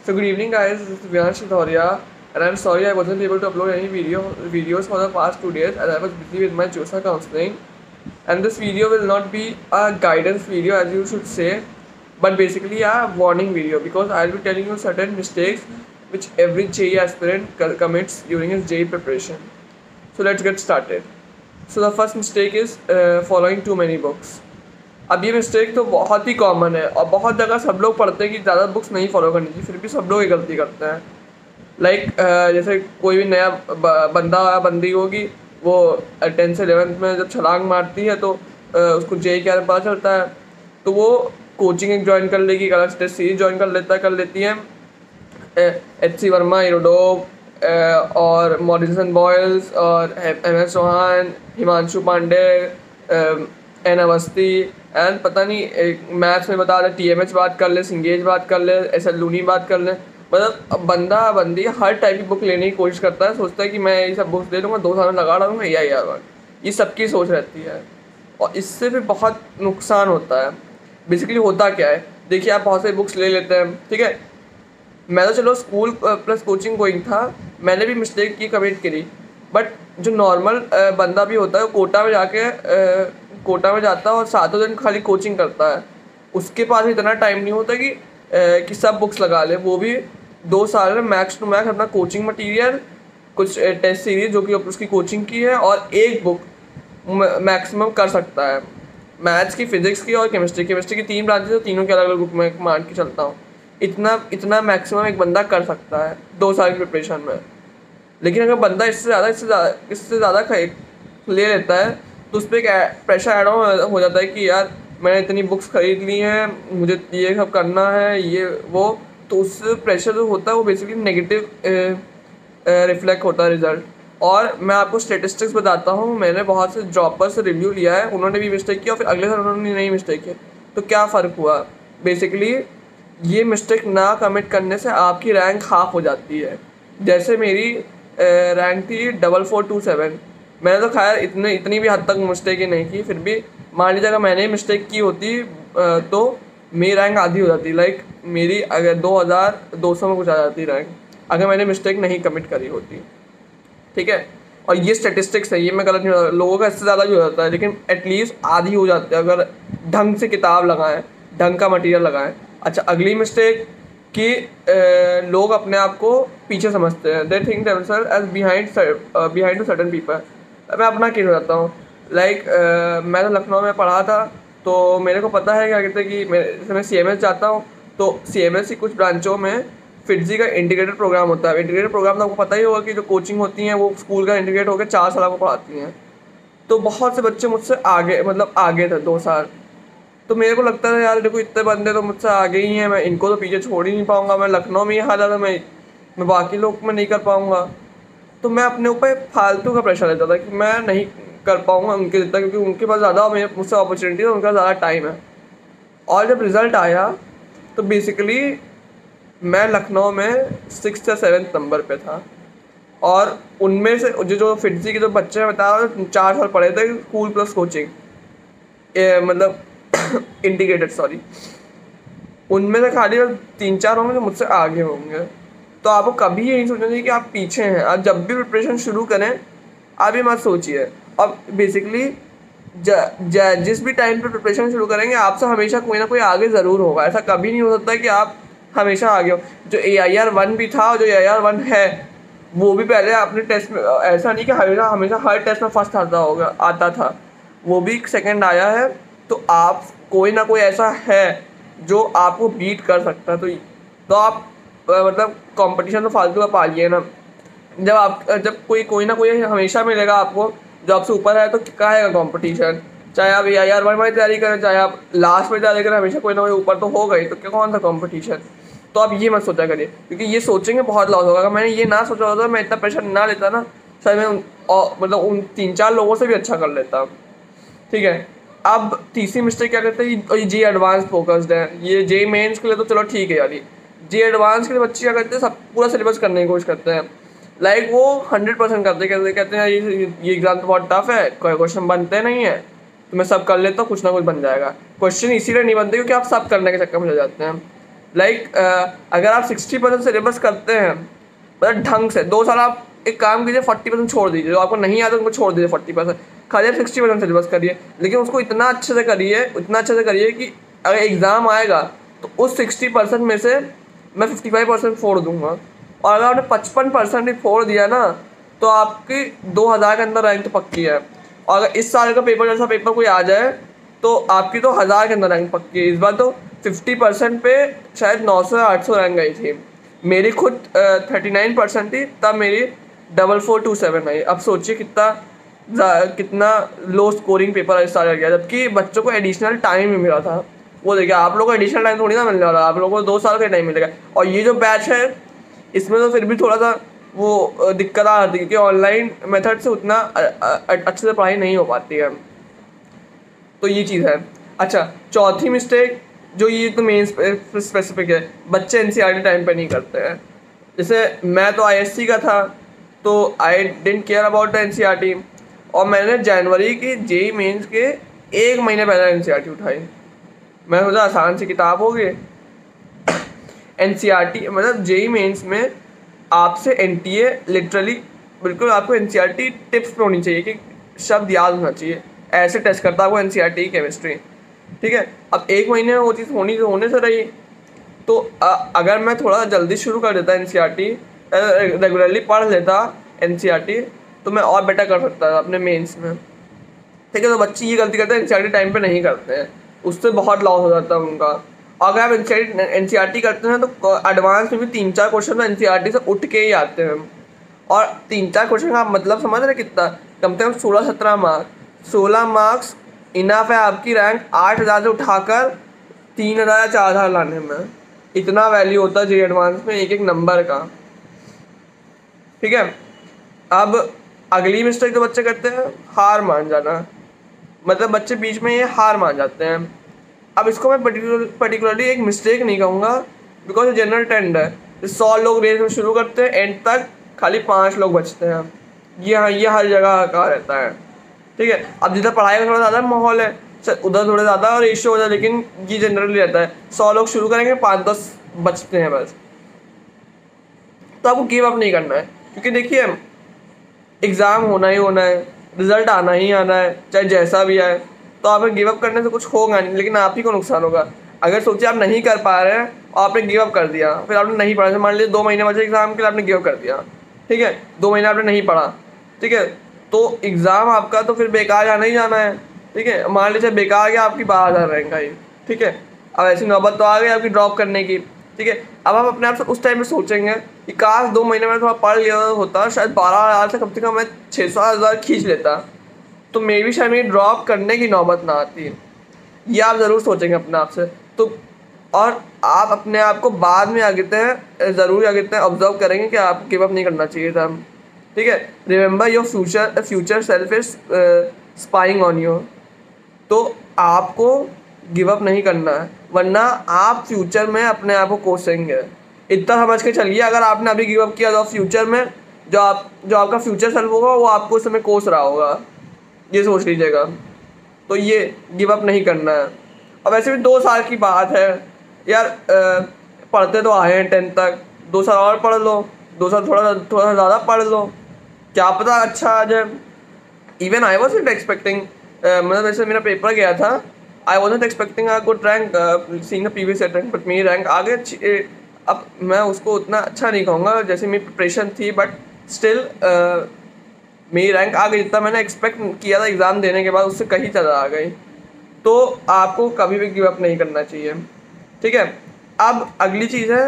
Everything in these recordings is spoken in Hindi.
So good evening guys, this is Viansh Thoria and I'm sorry I wasn't able to upload any videos for the past 2 days as I was busy with my CHOSA counseling. And this video will not be a guidance video as you should say, but basically a warning video because I'll be telling you certain mistakes which every JEE aspirant commits during his JEE preparation. So let's get started. So the first mistake is following too many books. अब ये मिस्टेक तो बहुत ही कॉमन है और बहुत जगह सब लोग पढ़ते हैं कि ज़्यादा बुक्स नहीं फॉलो करनी चाहिए, फिर भी सब लोग ये गलती करते हैं. जैसे कोई भी नया बंदा या बंदी होगी, वो 10th से 11th में जब छलांग मारती है तो उसको JEE के बारे में पता चलता है, तो वो कोचिंग एक ज्वाइन कर लेगी, अलग टेस्ट सीरीज ज्वाइन कर लेती है. HC वर्मा, इरोडोव और मॉरिसन बॉयल्स और MS Chauhan, Himanshu Pandey, N Awasthi and पता नहीं मैथ्स में बता दे TMH बात कर ले, सिंगेज बात कर ले, SL लूनी बात कर ले. मतलब बंदा बंदी हर टाइप की बुक लेने की कोशिश करता है, सोचता है कि मैं ये सब बुक्स ले लूँगा, 2 साल में लगा डालूँगा ये सबकी सोच रहती है और इससे भी बहुत नुकसान होता है. बेसिकली होता क्या है, देखिए आप बहुत सारी बुक्स ले लेते हैं, ठीक है. मैं तो चलो स्कूल प्लस कोचिंग गोइंग था, मैंने भी मिस्टेक की कमिट करी, बट जो नॉर्मल बंदा भी होता है वो कोटा में जाता है और 7 दिन खाली कोचिंग करता है. उसके पास इतना टाइम नहीं होता कि सब बुक्स लगा ले. वो भी 2 साल में मैक्स टू मैक्स अपना कोचिंग मटेरियल, कुछ टेस्ट सीरीज जो कि उसकी कोचिंग की है और एक बुक मैक्सिमम कर सकता है. मैथ्स की, फिजिक्स की और केमिस्ट्री की 3 ब्रांचेस है, तीनों के अलग अलग बुक में मान के चलता हूँ. इतना मैक्सिमम एक बंदा कर सकता है 2 साल की प्रिपरेशन में. लेकिन अगर बंदा इससे ज़्यादा ले लेता है तो उस पर एक प्रेशर ऐड ऑन हो जाता है कि यार मैंने इतनी बुक्स खरीद ली हैं, मुझे ये सब करना है, ये वो. तो उस प्रेशर जो होता है वो बेसिकली नेगेटिव रिफ्लेक्ट होता है रिजल्ट. और मैं आपको स्टेटिस्टिक्स बताता हूँ, मैंने बहुत से ड्रॉपर्स से रिव्यू लिया है, उन्होंने भी मिस्टेक किया और फिर अगले साल उन्होंने नहीं मिस्टेक किया. तो क्या फ़र्क हुआ, बेसिकली ये मिस्टेक ना कमिट करने से आपकी रैंक हाफ हो जाती है. जैसे मेरी रैंक थी 4427, मैंने तो खैर इतनी भी हद तक मिस्टेक ही नहीं की, फिर भी मान लीजिए अगर मैंने मिस्टेक की होती तो मेरी रैंक आधी हो जाती. मेरी अगर 2200 में कुछ आ जाती रैंक, अगर मैंने मिस्टेक नहीं कमिट करी होती, ठीक है. और ये स्टेटिस्टिक्स है, ये मैं गलत नहीं होता, लोगों का इससे ज़्यादा भी हो जाता है, लेकिन एटलीस्ट आधी हो जाती है अगर ढंग से किताब लगाएं, ढंग का मटेरियल लगाएं. अच्छा, अगली मिस्टेक कि लोग अपने आप को पीछे समझते हैं. They think themselves as behind to certain people. मैं अपना केस बताता हूँ. मैं तो लखनऊ में पढ़ा था, तो मेरे को पता है क्या कहते हैं कि मैं CMS जाता हूँ, तो CMS की कुछ ब्रांचों में FIITJEE का इंटीग्रेटेड प्रोग्राम होता है. इंटीग्रेटेड प्रोग्राम तो आपको पता ही होगा कि जो कोचिंग होती हैं वो स्कूल का इंटीग्रेट होकर 4 साल को पढ़ाती हैं. तो बहुत से बच्चे मुझसे आगे थे 2 साल. तो मेरे को लगता था यार देखो इतने बंदे तो मुझसे आगे ही हैं, मैं इनको तो पीछे छोड़ ही नहीं पाऊँगा. मैं लखनऊ में ही हाल है, मैं बाकी लोग में नहीं कर पाऊँगा. तो मैं अपने ऊपर फालतू का प्रेशर लेता था कि मैं नहीं कर पाऊँगा उनके जितना, क्योंकि उनके पास ज़्यादा मुझसे अपॉर्चुनिटी है, उनका ज़्यादा टाइम है. और जब रिज़ल्ट आया तो बेसिकली मैं लखनऊ में 6th या 7th नंबर पे था. और उनमें से जो FIITJEE के जो बच्चे हैं बता रहा हूँ, 4 साल पढ़े थे स्कूल प्लस कोचिंग, मतलब इंटीग्रेटेड, सॉरी, उनमें से खाली 3-4 होंगे जो मुझसे आगे होंगे. तो आपको कभी ये नहीं सोचना चाहिए कि आप पीछे हैं. आप जब भी प्रिपरेशन शुरू करें आप ये मत सोचिए. अब बेसिकली जिस भी टाइम पे प्रिपरेशन शुरू करेंगे आपसे हमेशा कोई ना कोई आगे ज़रूर होगा. ऐसा कभी नहीं हो सकता कि आप हमेशा आगे हो. जो AIR-1 भी था और जो AIR-1 है वो भी पहले अपने टेस्ट में, ऐसा नहीं कि हमेशा हर टेस्ट में फर्स्ट आता था, वो भी सेकंड आया है. तो आप कोई ना कोई ऐसा है जो आपको बीट कर सकता है. तो आप मतलब कंपटीशन तो फालतू का पालिए ना. जब कोई ना कोई हमेशा मिलेगा आपको जो आपसे ऊपर है, तो क्या है कंपटीशन. चाहे आप AIR-1 में तैयारी करें, चाहे आप लास्ट में तैयारी करें, हमेशा कोई ना कोई ऊपर तो होगा ही. तो क्या कौन सा कंपटीशन. तो आप ये मत सोचा करिए, क्योंकि ये सोचेंगे बहुत लॉस होगा. अगर मैंने ये ना सोचा होता, मैं इतना प्रेशर ना लेता ना, शायद मैं मतलब उन 3-4 लोगों से भी अच्छा कर लेता, ठीक है. अब तीसरी मिस्टेक क्या करते हैं, JEE एडवांस फोकस्ड है. ये JEE मेंस के लिए तो चलो ठीक है यार, JEE एडवांस के लिए बच्चे क्या करते हैं, सब पूरा सिलेबस करने की कोशिश करते हैं. वो 100% करते हैं, कहते हैं ये एग्जाम तो बहुत टफ है, कोई क्वेश्चन बनते नहीं है, तो मैं सब कर लेता हूँ, कुछ ना कुछ बन जाएगा. क्वेश्चन इसीलिए नहीं बनते क्योंकि आप सब करने के चक्कर में चले जाते हैं. लाइक अगर आप 60% सिलेबस करते हैं मतलब ढंग से, 2 साल आप एक काम कीजिए 40% छोड़ दीजिए, जो आपको नहीं आता उनको छोड़ दीजिए 40%, खाली आप 60% सिलेबस करिए, लेकिन उसको इतना अच्छे से करिए, इतना अच्छे से करिए कि अगर एग्ज़ाम आएगा तो उस 60% में से मैं 55% फोड़ दूंगा। और अगर आपने 55% भी फोड़ दिया ना तो आपकी 2000 के अंदर रैंक तो पक्की है। और अगर इस साल का पेपर जैसा पेपर कोई आ जाए तो आपकी तो 1000 के अंदर रैंक पक्की है। इस बार तो 50% पे शायद 900 या 800 रैंक आई थी, मेरी खुद 39% थी, तब मेरी 4427 आई। अब सोचिए कितना लो स्कोरिंग पेपर स्टार्ट गया, जबकि बच्चों को एडिशनल टाइम भी मिला था। वो देखिए आप लोगों को एडिशनल टाइम थोड़ी ना मिलने वाला, आप लोगों को 2 साल का टाइम मिलेगा। और ये जो बैच है इसमें तो फिर भी थोड़ा सा वो दिक्कत आ जाती है क्योंकि ऑनलाइन मेथड से उतना अच्छे से पढ़ाई नहीं हो पाती है। तो ये चीज़ है। अच्छा, चौथी मिस्टेक जो ये तो मेन स्पेसिफिक है, बच्चे एनसीईआरटी टाइम पे नहीं करते हैं। जैसे मैं तो आईएससी का था तो I didn't care about the NCERT, और मैंने जनवरी की जेई मेंस के 1 महीने पहले एनसीईआरटी उठाई। मैं सोचा आसान सी किताब होगी। एनसीईआरटी मतलब जेई मेंस में आपसे एनटीए लिटरली बिल्कुल आपको एनसीईआरटी टिप्स पे होनी चाहिए कि शब्द याद होना चाहिए, ऐसे टेस्ट करता है वो एनसीईआरटी केमिस्ट्री। ठीक है, अब 1 महीने में वो चीज़ होने से रही तो अगर मैं थोड़ा जल्दी शुरू कर देता एनसीईआरटी, रेगुलरली पढ़ लेता एनसीईआरटी, तो मैं और बेटर कर सकता था अपने मेंस में। ठीक है, तो बच्चे ये गलती करते हैं एनसीईआरटी टाइम पे नहीं करते हैं, उससे बहुत लॉस हो जाता है उनका। अगर आप एनसीईआरटी करते हैं तो एडवांस में भी 3-4 क्वेश्चन तो एनसीईआरटी से उठ के ही आते हैं। और 3-4 क्वेश्चन का आप मतलब समझ रहे कितना, कम से कम 16-17 मार्क्स। 16 मार्क्स इनफ है आपकी रैंक 8000 से उठाकर 3000 या 4000 लाने में। इतना वैल्यू होता है जेईई एडवांस में एक एक नंबर का। ठीक है, अब अगली मिस्टेक जो बच्चे करते हैं, हार मान जाना। मतलब बच्चे बीच में ये हार मान जाते हैं। अब इसको मैं पर्टिकुलरली एक मिस्टेक नहीं कहूँगा, बिकॉज ये जनरल ट्रेंड है। 100 लोग रेस में शुरू करते हैं, एंड तक खाली 5 लोग बचते हैं। ये हर जगह का रहता है। ठीक है, अब जिधर पढ़ाई का थोड़ा ज़्यादा माहौल है उधर थोड़ा ज़्यादा और रेशियो हो जाए, लेकिन ये जनरली रहता है 100 लोग शुरू करेंगे 5-10 बचते हैं बस। तो आपको गिव अप नहीं करना है, क्योंकि देखिए एग्ज़ाम होना ही होना है, रिजल्ट आना ही आना है, चाहे जैसा भी आए। तो आप गिव अप करने से कुछ होगा नहीं, लेकिन आप ही को नुकसान होगा। अगर सोचिए आप नहीं कर पा रहे हैं और आपने गिव अप कर दिया, फिर आपने नहीं पढ़ा, मान लीजिए 2 महीने बचे एग्ज़ाम के लिए, आपने गिव अप कर दिया। ठीक है, 2 महीने आपने नहीं पढ़ा, ठीक है, तो एग्ज़ाम आपका तो फिर बेकार जाना ही जाना है। ठीक है, मान लीजिए बेकार गया, आपकी 12,000 रैंक आई। ठीक है, अब ऐसी नौबत तो आ गई आपकी ड्रॉप करने की। ठीक है, अब आप अपने आप से उस टाइम में सोचेंगे कि काश 2 महीने में थोड़ा पढ़ लिया होता, शायद 12,000 से कम मैं 600,000 खींच लेता, तो मे भी शायद मेरी ड्रॉप करने की नौबत ना आती। ये आप ज़रूर सोचेंगे अपने आप से। तो और आप अपने आप को बाद में ज़रूर ऑब्जर्व करेंगे कि आपको गिव अप नहीं करना चाहिए था। ठीक है, remember your future self is spying on you. तो आपको गिव अप नहीं करना है, वरना आप फ्यूचर में अपने आप को कोसेंगे। इतना समझ के चलिए, अगर आपने अभी गिव अप किया तो फ्यूचर में जो आपका फ्यूचर सेल्फ होगा वो आपको उस समय कोस रहा होगा, ये सोच लीजिएगा। तो ये गिव अप नहीं करना है। अब वैसे भी 2 साल की बात है यार, पढ़ते तो आए हैं 10th तक, 2 साल और पढ़ लो, 2 साल थोड़ा ज़्यादा पढ़ लो, क्या पता अच्छा आ जाए। Even I was not expecting, मतलब वैसे मेरा पेपर गया था, I was not expecting a good rank seeing the previous rank, but मेरी रैंक आ गई। अब मैं उसको उतना अच्छा नहीं कहूँगा जैसे मेरी प्रिपरेशन थी, बट स्टिल मेरी रैंक आ गई, जितना मैंने एक्सपेक्ट किया था एग्ज़ाम देने के बाद उससे कहीं ज़्यादा आ गई। तो आपको कभी भी गिव अप नहीं करना चाहिए। ठीक है, अब अगली चीज़ है,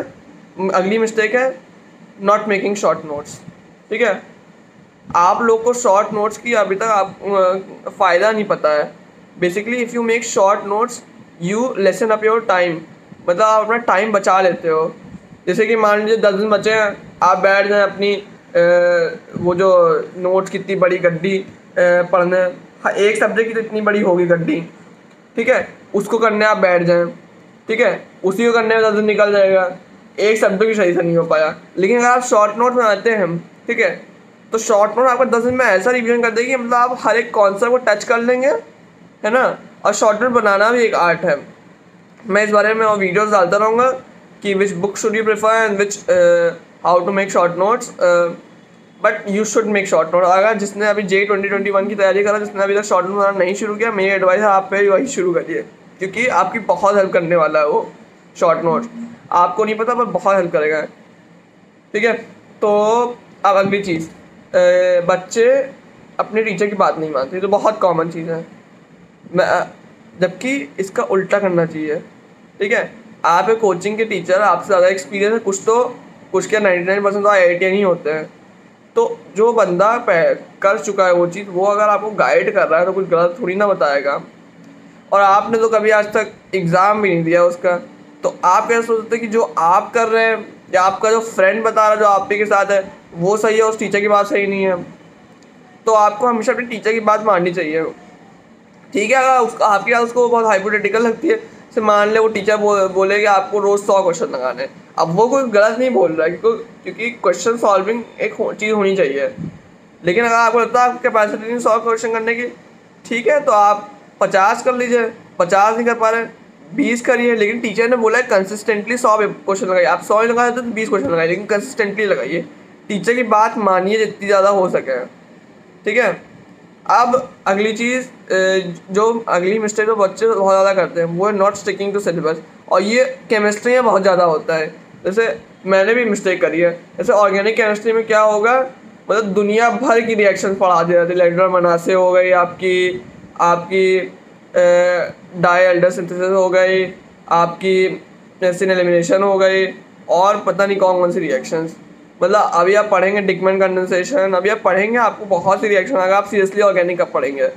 अगली मिस्टेक है नॉट मेकिंग शॉर्ट नोट्स। ठीक है, आप लोग को शॉर्ट नोट्स की अभी तक आप फ़ायदा नहीं पता है। Basically if you make short notes you lesson up your time, मतलब आप अपना टाइम बचा लेते हो। जैसे कि मान लीजिए 10 दिन बचे हैं, आप बैठ जाएं अपनी वो जो नोट्स की इतनी बड़ी गड्डी पढ़ने, एक सब्जेक्ट की तो इतनी बड़ी होगी गड्डी, ठीक है, उसको करने आप बैठ जाएं। ठीक है, उसी को करने में 10 दिन निकल जाएगा, एक सब्जेक्ट भी सही से नहीं हो पाया। लेकिन अगर आप शॉर्ट नोट बनाते हैं, ठीक है, तो शॉर्ट नोट आपका 10 दिन में ऐसा रिवीजन कर देगी, मतलब आप हर एक कॉन्सेप्ट को टच कर लेंगे, है ना। और शॉर्ट नोट बनाना भी एक आर्ट है। मैं इस बारे में और वीडियोस डालता रहूँगा कि which book should you prefer and which how to make short notes, but you should make short note. अगर जिसने अभी JEE 2021 की तैयारी करा, जिसने अभी तक शॉर्ट नोट बनाना नहीं शुरू किया, मेरी एडवाइस है आप पे वही शुरू करिए, क्योंकि आपकी बहुत हेल्प करने वाला है वो शॉर्ट नोट। आपको नहीं पता पर बहुत हेल्प करेगा, ठीक है। तो अब अगली चीज़, बच्चे अपने टीचर की बात नहीं मानते, तो बहुत कॉमन चीज़ है। जबकि इसका उल्टा करना चाहिए, ठीक है। आप एक कोचिंग के टीचर, आपसे ज़्यादा एक्सपीरियंस है, कुछ के 99% तो IITian ही होते हैं। तो जो बंदा कर चुका है वो चीज़, वो अगर आपको गाइड कर रहा है तो कुछ गलत थोड़ी ना बताएगा। और आपने तो कभी आज तक एग्ज़ाम भी नहीं दिया उसका, तो आप कैसे सोचते कि जो आप कर रहे हैं या आपका जो फ्रेंड बता रहा है जो आप के साथ है वो सही है, उस टीचर की बात सही नहीं है। तो आपको हमेशा अपने टीचर की बात माननी चाहिए, ठीक है। अगर उसका आपकी बात उसको बहुत हाइपोथेटिकल लगती है, से मान ले वो टीचर बोले कि आपको रोज़ 100 क्वेश्चन लगाने, अब वो कोई गलत नहीं बोल रहा है, क्योंकि क्वेश्चन सॉल्विंग एक चीज़ होनी चाहिए। लेकिन अगर आपको लगता है आपकी कैपेसिटी नहीं 100 क्वेश्चन करने की, ठीक है, तो आप 50 कर लीजिए। 50 नहीं कर पा रहे 20 करिए, लेकिन टीचर ने बोला है कंसिस्टेंटली 100 क्वेश्चन लगाइए। आप 100 ही लगाए तो 20 क्वेश्चन लगाइए, लेकिन कंसिस्टेंटली लगाइए। टीचर की बात मानिए जितनी ज़्यादा हो सके, ठीक है। अब अगली चीज़, जो अगली मिस्टेक जो बच्चे बहुत ज़्यादा करते हैं वो है नॉट स्टिकिंग टू सिलेबस, और ये केमिस्ट्री में बहुत ज़्यादा होता है। जैसे मैंने भी मिस्टेक करी है। जैसे ऑर्गेनिक केमिस्ट्री में क्या होगा, मतलब दुनिया भर की रिएक्शन पढ़ा दे रहे थे। इलेक्ट्रॉन मनासे हो गई, आपकी डाई एल्डर सिंथेसिस हो गई, आपकी सिन एलिमिनेशन हो गई, और पता नहीं कौन कौन सी रिएक्शंस। मतलब अभी आप पढ़ेंगे डिकमैन कंडेंसेशन, अभी आप पढ़ेंगे, आपको बहुत सी रिएक्शन, अगर आप सीरियसली ऑर्गेनिक अब पढ़ेंगे।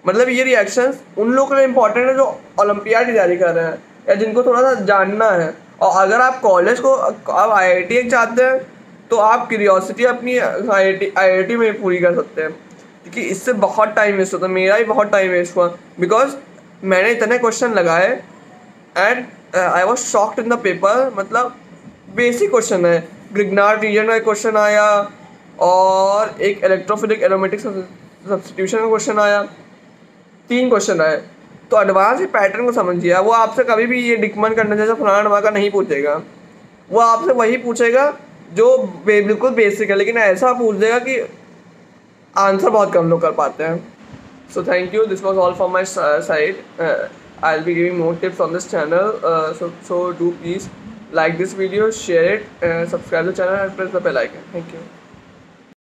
मतलब ये रिएक्शंस उन लोगों के लिए इंपॉर्टेंट है जो ओलंपियाड की तैयारी कर रहे हैं या जिनको थोड़ा सा जानना है। और अगर आप कॉलेज को, आप IIT चाहते हैं, तो आप क्यूरियोसिटी अपनी IIT में पूरी कर सकते हैं, क्योंकि इससे बहुत टाइम वेस्ट होता है। मेरा ही बहुत टाइम वेस्ट हुआ, बिकॉज मैंने इतने क्वेश्चन लगाए and I was shocked in the paper. मतलब बेसिक क्वेश्चन है, ग्रिग्नार्ड रीजन का क्वेश्चन आया, और एक इलेक्ट्रोफिलिक एरोमेटिक सब्स्टिट्यूशन का क्वेश्चन आया, 3 क्वेश्चन आए। तो एडवांस पैटर्न को समझिए। वो आपसे कभी भी ये डिकमैन कंडेंसेशन फलाना ढमाका नहीं पूछेगा, वो आपसे वही पूछेगा जो बिल्कुल बेसिक है, लेकिन ऐसा पूछ देगा कि आंसर बहुत कम लोग कर पाते हैं। So thank you, this was all from my side. I'll be giving more tips on this channel, so do please like this video, share it, subscribe to the channel and press the bell icon. Thank you.